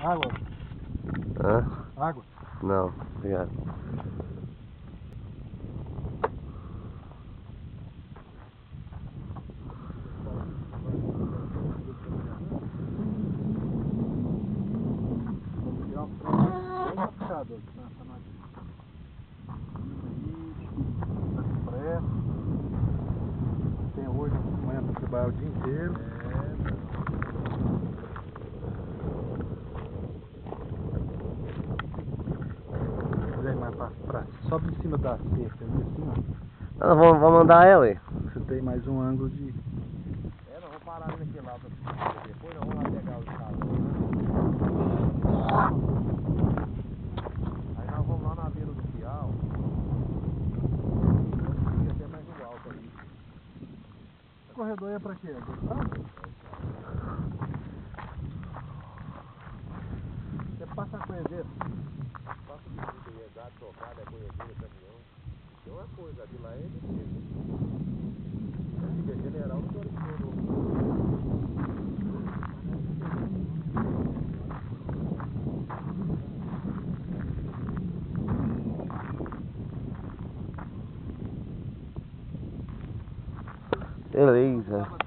Água? Hã? Água? Não, obrigado. Tem hoje amanhã para trabalhar o dia inteiro. Sobe em cima da cerca ali assim, ó. Não, vamos mandar ela aí. Você tem mais um ângulo de. Nós vamos parar ali naquele lado depois nós vamos lá pegar os carros. Aí nós vamos lá na beira do Piau. Vamos subir até mais no alto ali. O corredor é pra quê? Você passa a conhecer? Passa o bico aí, é gado, tocado, é colhedeira, caminhão. Tem uma coisa, ali lá é defesa. É general, não pode ser. Beleza.